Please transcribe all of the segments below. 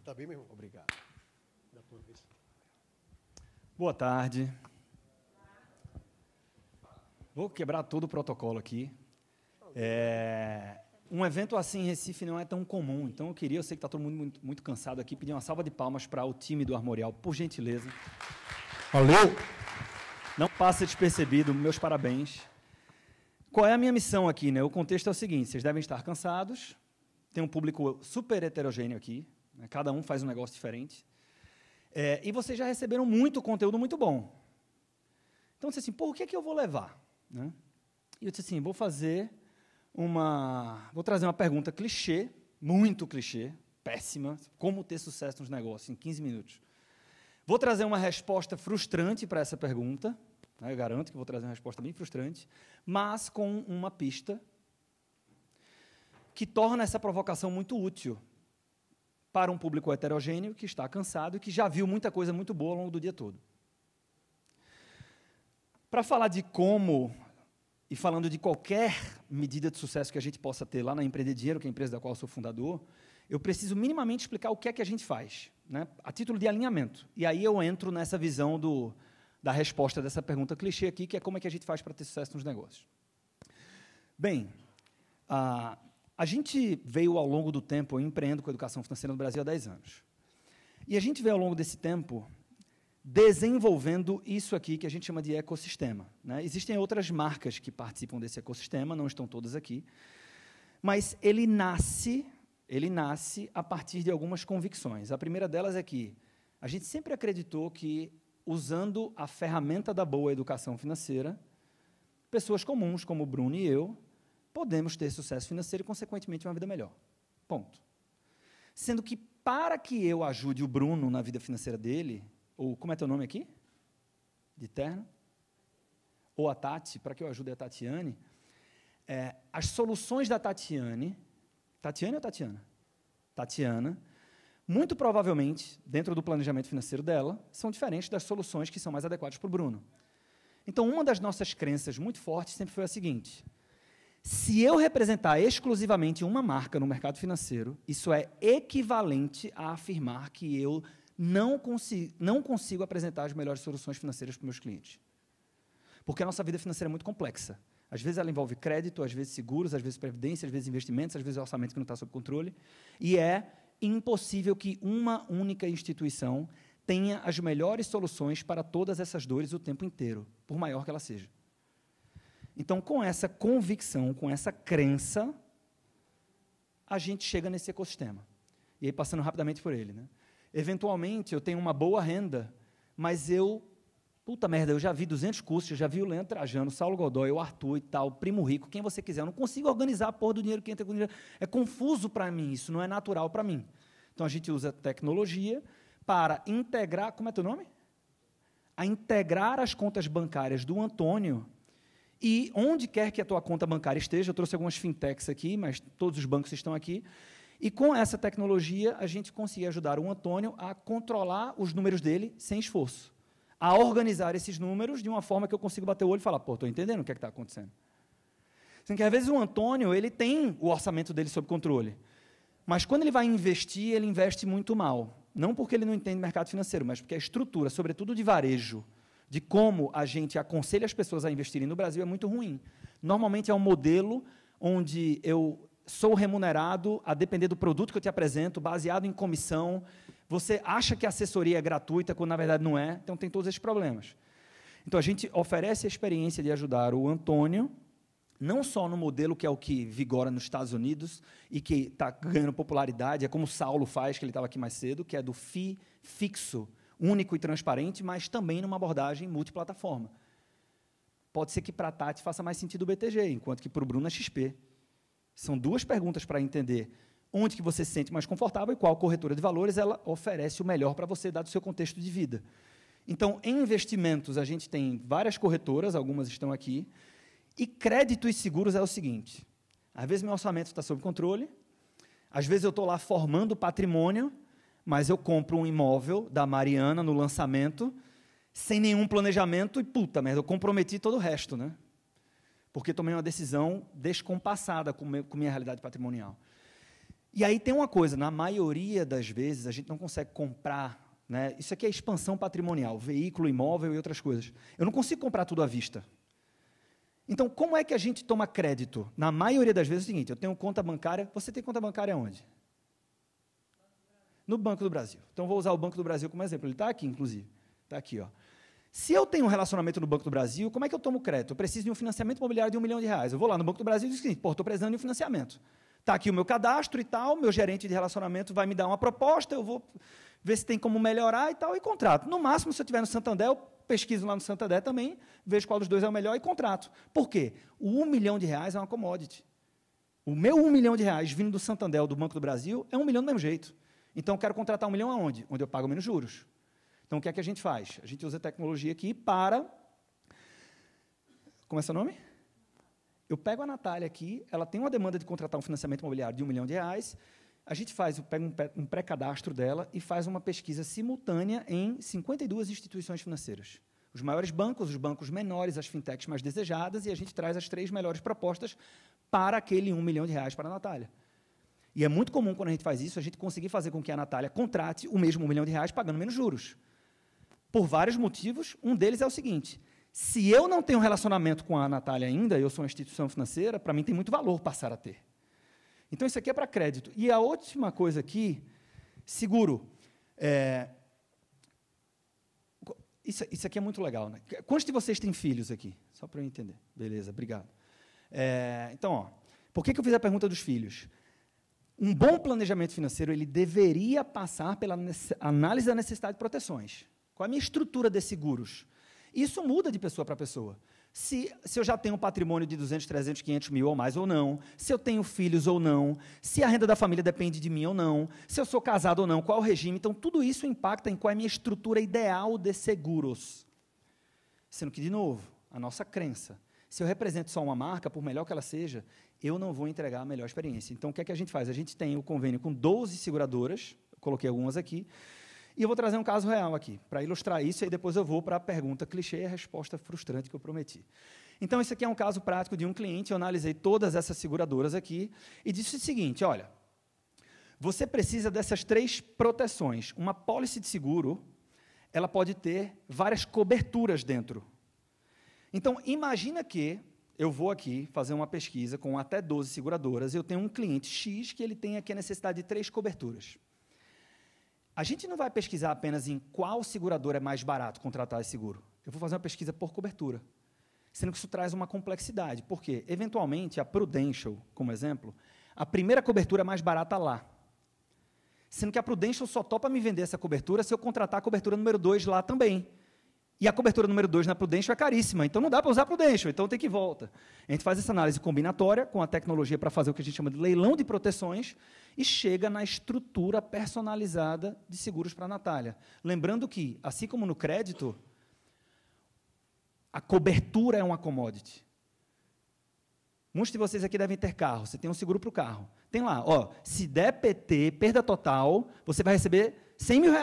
Tá bem, meu irmão? Obrigado. Da tua vez. Boa tarde. Vou quebrar todo o protocolo aqui. Um evento assim em Recife não é tão comum, então eu sei que está todo mundo muito cansado aqui, pedir uma salva de palmas para o time do Armorial, por gentileza. Valeu! Não passa despercebido, meus parabéns. Qual é a minha missão aqui, né? O contexto é o seguinte, vocês devem estar cansados, tem um público super heterogêneo aqui, né? Cada um faz um negócio diferente, e vocês já receberam muito conteúdo muito bom. Então, eu disse assim, pô, o que é que eu vou levar? Né? E eu disse assim, vou trazer uma pergunta clichê, muito clichê, péssima, como ter sucesso nos negócios em 15 minutos. Vou trazer uma resposta frustrante para essa pergunta, né? Eu garanto que vou trazer uma resposta bem frustrante, mas com uma pista que torna essa provocação muito útil para um público heterogêneo que está cansado e que já viu muita coisa muito boa ao longo do dia todo. Para falar de como, e falando de qualquer medida de sucesso que a gente possa ter lá na Empreender Dinheiro, que é a empresa da qual eu sou fundador, eu preciso minimamente explicar o que é que a gente faz, né, a título de alinhamento. E aí eu entro nessa visão da resposta dessa pergunta clichê aqui, que é como é que a gente faz para ter sucesso nos negócios. Bem, a gente veio ao longo do tempo, eu empreendo com a educação financeira no Brasil há 10 anos. E a gente veio ao longo desse tempo desenvolvendo isso aqui que a gente chama de ecossistema, né? Existem outras marcas que participam desse ecossistema, não estão todas aqui, mas ele nasce a partir de algumas convicções. A primeira delas é que a gente sempre acreditou que, usando a ferramenta da boa educação financeira, pessoas comuns, como o Bruno e eu, podemos ter sucesso financeiro e, consequentemente, uma vida melhor. Ponto. Sendo que, para que eu ajude o Bruno na vida financeira dele, ou como é teu nome aqui? De terno? Ou a Tati, para que eu ajude a Tatiane, as soluções da Tatiane ou Tatiana? Tatiana, muito provavelmente, dentro do planejamento financeiro dela, são diferentes das soluções que são mais adequadas para o Bruno. Então, uma das nossas crenças muito fortes sempre foi a seguinte: se eu representar exclusivamente uma marca no mercado financeiro, isso é equivalente a afirmar que eu não consigo apresentar as melhores soluções financeiras para os meus clientes. Porque a nossa vida financeira é muito complexa. Às vezes ela envolve crédito, às vezes seguros, às vezes previdência, às vezes investimentos, às vezes orçamento que não está sob controle. E é impossível que uma única instituição tenha as melhores soluções para todas essas dores o tempo inteiro, por maior que ela seja. Então, com essa convicção, com essa crença, a gente chega nesse ecossistema. E aí, passando rapidamente por ele, né? Eventualmente, eu tenho uma boa renda, mas puta merda, eu já vi 200 cursos, eu já vi o Leandro Trajano, o Saulo Godoy, o Arthur e tal, Primo Rico, quem você quiser. Eu não consigo organizar a porra do dinheiro que entra com o dinheiro. É confuso para mim, isso não é natural para mim. Então, a gente usa tecnologia para integrar... Como é teu nome? A integrar as contas bancárias do Antônio e onde quer que a tua conta bancária esteja. Eu trouxe algumas fintechs aqui, mas todos os bancos estão aqui. E, com essa tecnologia, a gente conseguia ajudar o Antônio a controlar os números dele sem esforço, a organizar esses números de uma forma que eu consigo bater o olho e falar, pô, estou entendendo o que é está acontecendo. Assim, que, às vezes, o Antônio ele tem o orçamento dele sob controle, mas, quando ele vai investir, ele investe muito mal. Não porque ele não entende mercado financeiro, mas porque a estrutura, sobretudo de varejo, de como a gente aconselha as pessoas a investirem no Brasil é muito ruim. Normalmente, é um modelo onde eu sou remunerado a depender do produto que eu te apresento, baseado em comissão. Você acha que a assessoria é gratuita, quando na verdade não é. Então, tem todos esses problemas. Então, a gente oferece a experiência de ajudar o Antônio, não só no modelo que é o que vigora nos Estados Unidos e que está ganhando popularidade, é como o Saulo faz, que ele estava aqui mais cedo, que é do FII fixo, único e transparente, mas também numa abordagem multiplataforma. Pode ser que para a Tati faça mais sentido o BTG, enquanto que para o Bruno é XP. São duas perguntas para entender onde que você se sente mais confortável e qual corretora de valores ela oferece o melhor para você, dado o seu contexto de vida. Então, em investimentos, a gente tem várias corretoras, algumas estão aqui, e crédito e seguros é o seguinte: às vezes meu orçamento está sob controle, às vezes eu estou lá formando patrimônio, mas eu compro um imóvel da Mariana no lançamento, sem nenhum planejamento, e puta merda, eu comprometi todo o resto, né? Porque tomei uma decisão descompassada com minha realidade patrimonial. E aí tem uma coisa, na maioria das vezes, a gente não consegue comprar, né? Isso aqui é expansão patrimonial, veículo, imóvel e outras coisas. Eu não consigo comprar tudo à vista. Então, como é que a gente toma crédito? Na maioria das vezes é o seguinte, eu tenho conta bancária, você tem conta bancária onde? No Banco do Brasil. Então, vou usar o Banco do Brasil como exemplo. Ele está aqui, inclusive. Está aqui, ó. Se eu tenho um relacionamento no Banco do Brasil, como é que eu tomo crédito? Eu preciso de um financiamento imobiliário de R$1 milhão. Eu vou lá no Banco do Brasil e digo o seguinte, estou precisando de um financiamento. Está aqui o meu cadastro e tal, meu gerente de relacionamento vai me dar uma proposta, eu vou ver se tem como melhorar e tal, e contrato. No máximo, se eu estiver no Santander, eu pesquiso lá no Santander também, vejo qual dos dois é o melhor e contrato. Por quê? O R$1 milhão é uma commodity. O meu R$1 milhão vindo do Santander ou do Banco do Brasil é R$1 milhão do mesmo jeito. Então, eu quero contratar R$1 milhão aonde? Onde eu pago menos juros. Então, o que é que a gente faz? A gente usa a tecnologia aqui para... Como é seu nome? Eu pego a Natália aqui, ela tem uma demanda de contratar um financiamento imobiliário de R$1 milhão, a gente pega um pré-cadastro dela e faz uma pesquisa simultânea em 52 instituições financeiras. Os maiores bancos, os bancos menores, as fintechs mais desejadas, e a gente traz as 3 melhores propostas para aquele R$1 milhão para a Natália. E é muito comum, quando a gente faz isso, a gente conseguir fazer com que a Natália contrate o mesmo R$1 milhão pagando menos juros. Por vários motivos, um deles é o seguinte, se eu não tenho relacionamento com a Natália ainda, eu sou uma instituição financeira, para mim tem muito valor passar a ter. Então, isso aqui é para crédito. E a última coisa aqui, seguro. Isso aqui é muito legal, né? Quantos de vocês têm filhos aqui? Só para eu entender. Beleza, obrigado. Então, ó, por que eu fiz a pergunta dos filhos? Um bom planejamento financeiro, ele deveria passar pela análise da necessidade de proteções. Qual é a minha estrutura de seguros? Isso muda de pessoa para pessoa. Se eu já tenho um patrimônio de 200, 300, 500 mil ou mais ou não, se eu tenho filhos ou não, se a renda da família depende de mim ou não, se eu sou casado ou não, qual é o regime. Então, tudo isso impacta em qual é a minha estrutura ideal de seguros. Sendo que, de novo, a nossa crença. Se eu represento só uma marca, por melhor que ela seja, eu não vou entregar a melhor experiência. Então, o que é que a gente faz? A gente tem o convênio com 12 seguradoras, eu coloquei algumas aqui, e eu vou trazer um caso real aqui, para ilustrar isso, e aí depois eu vou para a pergunta clichê e a resposta frustrante que eu prometi. Então, esse aqui é um caso prático de um cliente, eu analisei todas essas seguradoras aqui, e disse o seguinte, olha, você precisa dessas 3 proteções. Uma pólice de seguro, ela pode ter várias coberturas dentro. Então, imagina que eu vou aqui fazer uma pesquisa com até 12 seguradoras, eu tenho um cliente X que ele tem aqui a necessidade de 3 coberturas. A gente não vai pesquisar apenas em qual seguradora é mais barato contratar esse seguro. Eu vou fazer uma pesquisa por cobertura. Sendo que isso traz uma complexidade. Por quê? Eventualmente, a Prudential, como exemplo, a primeira cobertura é mais barata lá. Sendo que a Prudential só topa me vender essa cobertura se eu contratar a cobertura número 2 lá também. E a cobertura número 2 na Prudential é caríssima, então não dá para usar a Prudential, então tem que ir volta. A gente faz essa análise combinatória com a tecnologia para fazer o que a gente chama de leilão de proteções e chega na estrutura personalizada de seguros para a Natália. Lembrando que, assim como no crédito, a cobertura é uma commodity. Muitos de vocês aqui devem ter carro, você tem um seguro para o carro. Tem lá, ó, se der PT, perda total, você vai receber R$100 mil.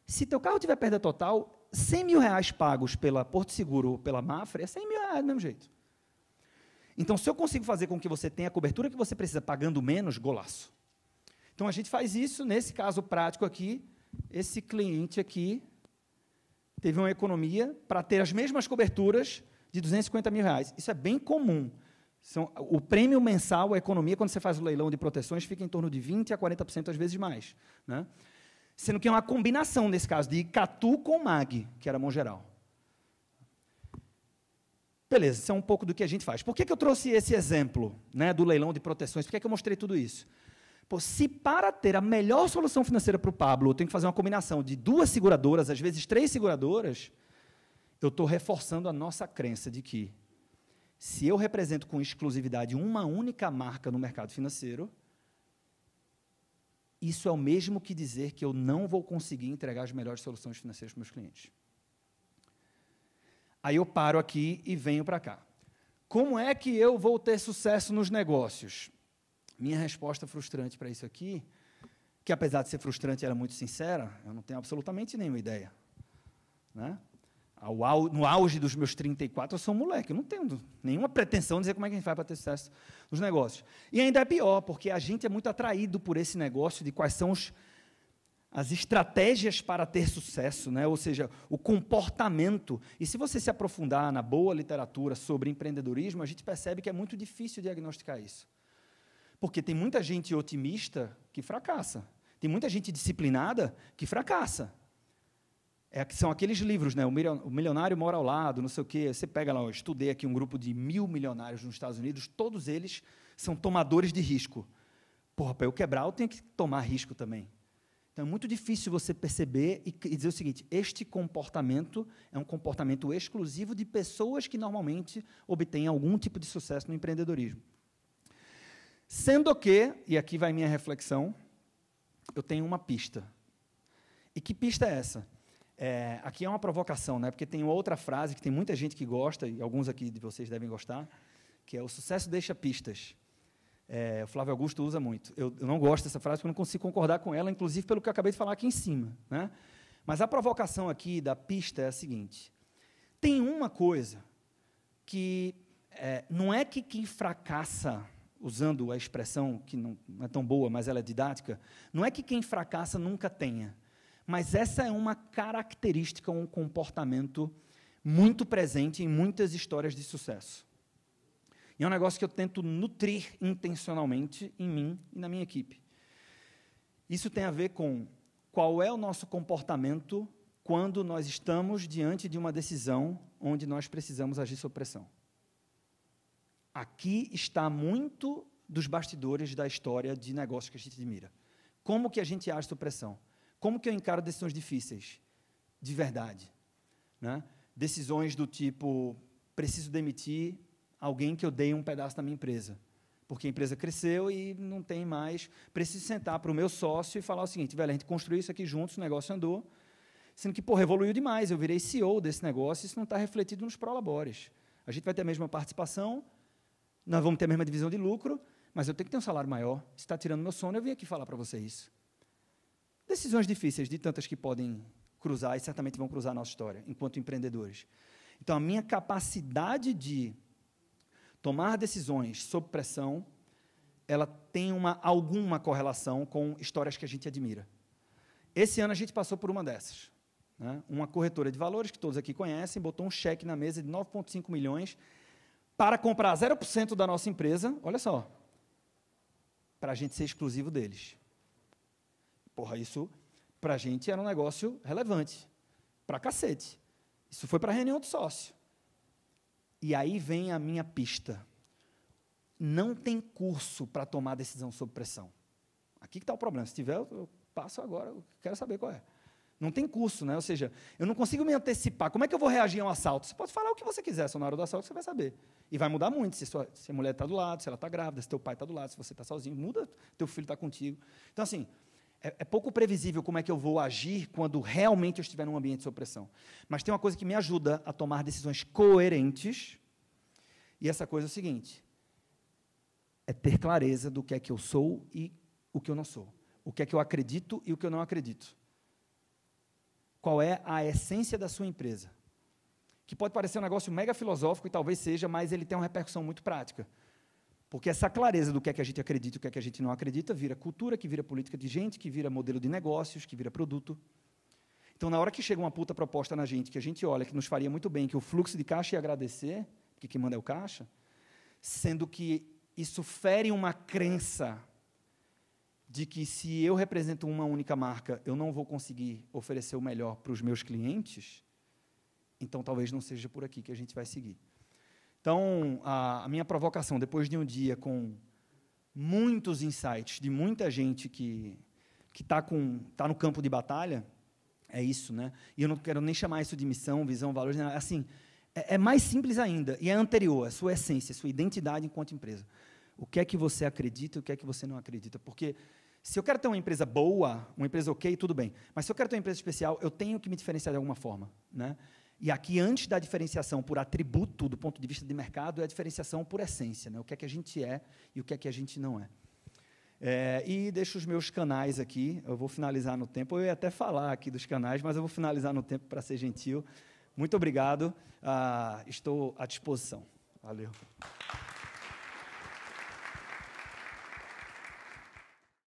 Se teu carro tiver perda total, R$100 mil pagos pela Porto Seguro ou pela Mafra, é R$100 mil do mesmo jeito. Então, se eu consigo fazer com que você tenha a cobertura que você precisa pagando menos, golaço. Então, a gente faz isso, nesse caso prático aqui, esse cliente aqui teve uma economia para ter as mesmas coberturas de R$250 mil. Isso é bem comum. O prêmio mensal, a economia, quando você faz o leilão de proteções, fica em torno de 20% a 40%, às vezes mais, né? Sendo que é uma combinação, nesse caso, de Icatu com MAG, que era Mongeral. Beleza, isso é um pouco do que a gente faz. Por que eu trouxe esse exemplo, né, do leilão de proteções? Por que eu mostrei tudo isso? Pô, se para ter a melhor solução financeira para o Pablo, eu tenho que fazer uma combinação de 2 seguradoras, às vezes 3 seguradoras, eu estou reforçando a nossa crença de que, se eu represento com exclusividade uma única marca no mercado financeiro, isso é o mesmo que dizer que eu não vou conseguir entregar as melhores soluções financeiras para os meus clientes. Aí eu paro aqui e venho para cá. Como é que eu vou ter sucesso nos negócios? Minha resposta frustrante para isso aqui, que apesar de ser frustrante, era muito sincera, eu não tenho absolutamente nenhuma ideia, né? no auge dos meus 34, eu sou um moleque, eu não tenho nenhuma pretensão de dizer como é que a gente faz para ter sucesso nos negócios. E ainda é pior, porque a gente é muito atraído por esse negócio de quais são as estratégias para ter sucesso, né? Ou seja, o comportamento. E se você se aprofundar na boa literatura sobre empreendedorismo, a gente percebe que é muito difícil diagnosticar isso. Porque tem muita gente otimista que fracassa. Tem muita gente disciplinada que fracassa. São aqueles livros, né? O Milionário Mora ao Lado, não sei o quê. Você pega lá, eu estudei aqui um grupo de 1000 milionários nos Estados Unidos, todos eles são tomadores de risco. Porra, para eu quebrar, eu tenho que tomar risco também. Então, é muito difícil você perceber e dizer o seguinte, este comportamento é um comportamento exclusivo de pessoas que normalmente obtêm algum tipo de sucesso no empreendedorismo. Sendo que, e aqui vai minha reflexão, eu tenho uma pista. E que pista é essa? Aqui é uma provocação, né? Porque tem outra frase que tem muita gente que gosta, e alguns aqui de vocês devem gostar, que é o sucesso deixa pistas. O Flávio Augusto usa muito. Eu não gosto dessa frase porque eu não consigo concordar com ela, inclusive pelo que eu acabei de falar aqui em cima, né? Mas a provocação aqui da pista é a seguinte. Tem uma coisa que não é que quem fracassa, usando a expressão que não é tão boa, mas ela é didática, não é que quem fracassa nunca tenha, mas essa é uma característica, um comportamento muito presente em muitas histórias de sucesso. E é um negócio que eu tento nutrir intencionalmente em mim e na minha equipe. Isso tem a ver com qual é o nosso comportamento quando nós estamos diante de uma decisão onde nós precisamos agir sob pressão. Aqui está muito dos bastidores da história de negócios que a gente admira. Como que a gente age sob pressão? Como que eu encaro decisões difíceis? De verdade. Né? Decisões do tipo, preciso demitir alguém que eu dei um pedaço da minha empresa, porque a empresa cresceu e não tem mais, preciso sentar para o meu sócio e falar o seguinte, velho, a gente construiu isso aqui juntos, o negócio andou, sendo que, evoluiu demais, eu virei CEO desse negócio, isso não está refletido nos prolabores. A gente vai ter a mesma participação, nós vamos ter a mesma divisão de lucro, mas eu tenho que ter um salário maior, se está tirando meu sono, eu vim aqui falar para você isso. Decisões difíceis, de tantas que podem cruzar, e certamente vão cruzar a nossa história, enquanto empreendedores. Então, a minha capacidade de tomar decisões sob pressão, ela tem alguma correlação com histórias que a gente admira. Esse ano a gente passou por uma dessas. Né? Uma corretora de valores, que todos aqui conhecem, botou um cheque na mesa de 9,5 milhões para comprar 0% da nossa empresa, olha só, para a gente ser exclusivo deles. Isso, para a gente, era um negócio relevante, para cacete. Isso foi para a reunião do sócio. E aí vem a minha pista. Não tem curso para tomar decisão sob pressão. Aqui que está o problema. Se tiver, eu passo agora, eu quero saber qual é. Não tem curso, né? Ou seja, eu não consigo me antecipar. Como é que eu vou reagir a um assalto? Você pode falar o que você quiser, só na hora do assalto você vai saber. E vai mudar muito, se a mulher está do lado, se ela está grávida, se teu pai está do lado, se você está sozinho, muda, teu filho está contigo. Então, assim, é pouco previsível como é que eu vou agir quando realmente eu estiver num ambiente sob pressão. Mas tem uma coisa que me ajuda a tomar decisões coerentes, e essa coisa é o seguinte, é ter clareza do que é que eu sou e o que eu não sou. O que é que eu acredito e o que eu não acredito. Qual é a essência da sua empresa? Que pode parecer um negócio mega filosófico, e talvez seja, mas ele tem uma repercussão muito prática. Porque essa clareza do que é que a gente acredita e o que é que a gente não acredita vira cultura, que vira política de gente, que vira modelo de negócios, que vira produto. Então, na hora que chega uma puta proposta na gente, que a gente olha, que nos faria muito bem, que o fluxo de caixa ia agradecer, porque quem manda é o caixa, sendo que isso fere uma crença de que se eu represento uma única marca, eu não vou conseguir oferecer o melhor para os meus clientes, então talvez não seja por aqui que a gente vai seguir. Então, a minha provocação, depois de um dia com muitos insights de muita gente que tá no campo de batalha, é isso, né? E eu não quero nem chamar isso de missão, visão, valores, assim, é mais simples ainda, e é anterior, a sua essência, a sua identidade enquanto empresa. O que é que você acredita e o que é que você não acredita? Porque se eu quero ter uma empresa boa, uma empresa ok, tudo bem. Mas se eu quero ter uma empresa especial, eu tenho que me diferenciar de alguma forma, né? E aqui, antes da diferenciação por atributo, do ponto de vista de mercado, é a diferenciação por essência, né? O que é que a gente é e o que é que a gente não é. E deixo os meus canais aqui, eu vou finalizar no tempo, eu ia até falar aqui dos canais, mas eu vou finalizar no tempo para ser gentil, Muito obrigado. Estou à disposição. Valeu.